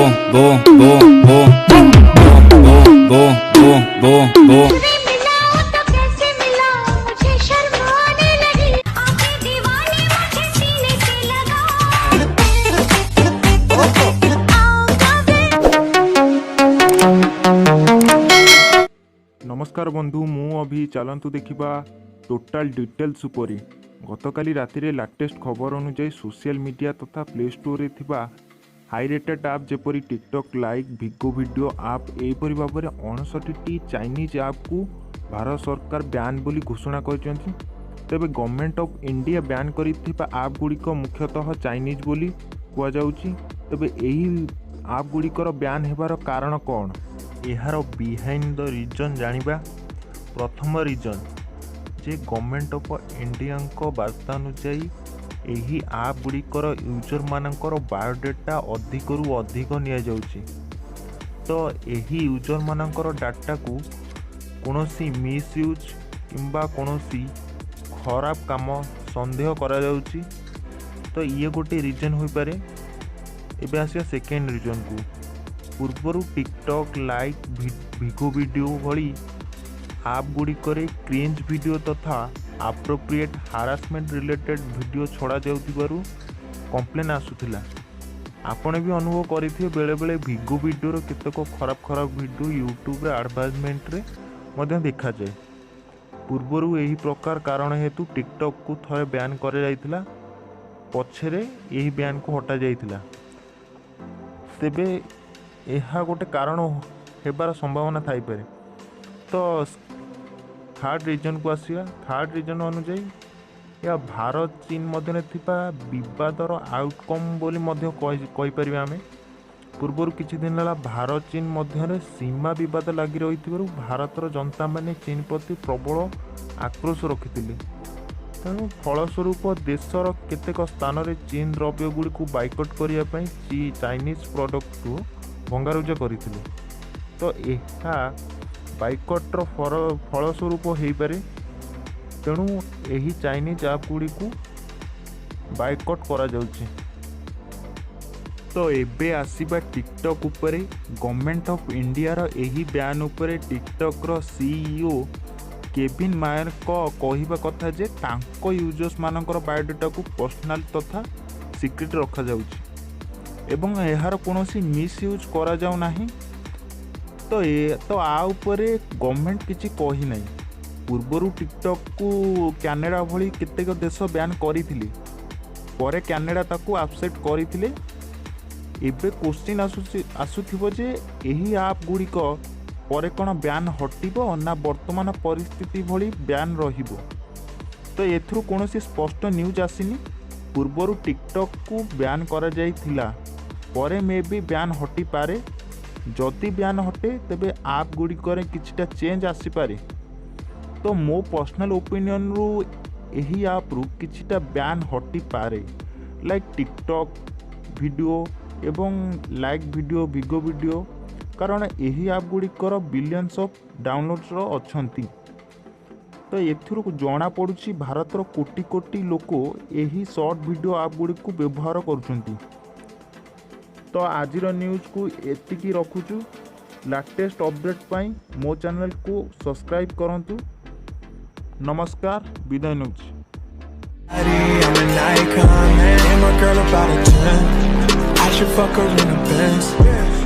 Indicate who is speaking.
Speaker 1: नमस्कार बंधु मु अभी चलतु देखा टोटाल डिटेल्स उपरी गतकाली राति लाटेस्ट खबर अनुଯାयी सोशल मीडिया तथा प्ले स्टोर रे थिबा हाई रेटेड आप जेपरी टिकटॉक लाइक भिगो वीडियो आप एपरी भाव में 59टी चाइनीज आप को भारत सरकार बैन बोली घोषणा करछंती। तेबे गवर्नमेंट ऑफ इंडिया बैन करिथिबा आप गुड़िक मुख्यतः चाइनीज बोली कुआ जाउची। तेबे एही आप गुड़िकर बैन हेबार कारण कौन यार बिहाइंड द रीजन जानिबा। प्रथम रीजन जे गवर्नमेंट ऑफ इंडिया को वार्ता अनुଯାयी यही आप गुड़िकर यूजर मानकर बायोडाटा अधिक रु अधिक निया जाउची। तो यही यूजर मानकर डाटा को कोनोसी मिस यूज किंबा कोनोसी खराब काम संदेह करा जाउची। तो ये गोटे रीजन होई पारे। एबे आसिया सेकेंड रीजन को पूर्वर टिकटॉक लाइक भिगो वीडियो भली आप गुड़िकर क्रिंज वीडियो तथा अप्रोप्रिएट हारासमेंट रिलेटेड वीडियो छड़ा जाउथिबारु कंप्लेन आसुथिला। आपण भी अनुभव करिथिबे बेले बेले भिगो वीडियो केतक खराब वीडियो यूट्यूब रे एडवर्टाइजमेंट रे मध्य देखा जाए। पूर्वर यही प्रकार कारण हेतु टिकटॉक को थरे बैन कर जाइथिला, पछरे यही बैन को हटा जाइथिला। तेबे यह गोटे कारण हेबार संभावना थाई पारे। तो थर्ड रीजन को आसिया। थर्ड रीजन अनुଯାयी या भारत चीन मध्य थिबा विवादर आउटकम बोली मध्य कहि परिबा आमे। पूर्वर किछि दिन हला भारत चीन मध्य सीमा विवाद लगी रही भारतर जनता माने चीन प्रति प्रबल आक्रोश रखिथिले। तेणु फलस्वरूप देशर केतेक स्थान रे चीन द्रव्य गुड़ी को बाइकट करने चाइनीज प्रोडक्ट को भंगारुजा करथिले। तो यह बाइकट्र फलस्वरूप हो पारे। तेणु यही चाइनीज आप गुड़ी को बाइकट करा जाउछि। तो एबे आसीबा टिकटॉक उपरे गवर्नमेंट ऑफ इंडिया रो यही बैन उपरे टिकटॉक रो सीईओ केविन मायर को कहिबा कथा जे तांको यूजर्स मानकर बायोडाटा को पर्सनल तथा सिक्रेट रखा जाउछि एवं यार कोनोसी मिस यूज करा जाउ नाही। तो आ उपरे गवर्नमेंट किछि कहि नाही। पूर्वरु टिकटॉक को कनाडा भली केतेक देश बैन करिथिले, परे कनाडा ताकू अपसेट करिथिले। एबे क्वेश्चन आसुथिबो जे एही आप गुड़िक परे कोन बैन हटिबो ना वर्तमान परिस्थिति भली बैन रहिबो। तो एथरु कोनोसी स्पष्ट न्यूज आसिनी। पूर्वरु टिकटॉक को बैन करा जाइथिला, परे मे भी बैन हटि पारे। जदि बैन हटे तेबे आप गुड़िकर किछिटा चेंज आसी पारे। तो मो पर्सनल ओपिनियन रु एही आप रु किछिटा बैन हटि पारे, लाइक टिकटॉक वीडियो एवं लाइक वीडियो भिगो वीडियो, कारण यही आप गुड़िकर बिलियंस ऑफ डाउनलोड्स अछंती। तो एथुरु जना पड़ुछि भारतर कोटी कोटी लोक यही शॉर्ट वीडियो आप गुड़ी को व्यवहार करुछंती। तो आजिर न्यूज को एतिकी रखुचु। लेटेस्ट अपडेट पाई मो चैनल को सब्सक्राइब करंतु। नमस्कार, विदाय नउछि।
Speaker 2: I'm an icon, man. And my girl about a 10. I should fuck her in the Benz.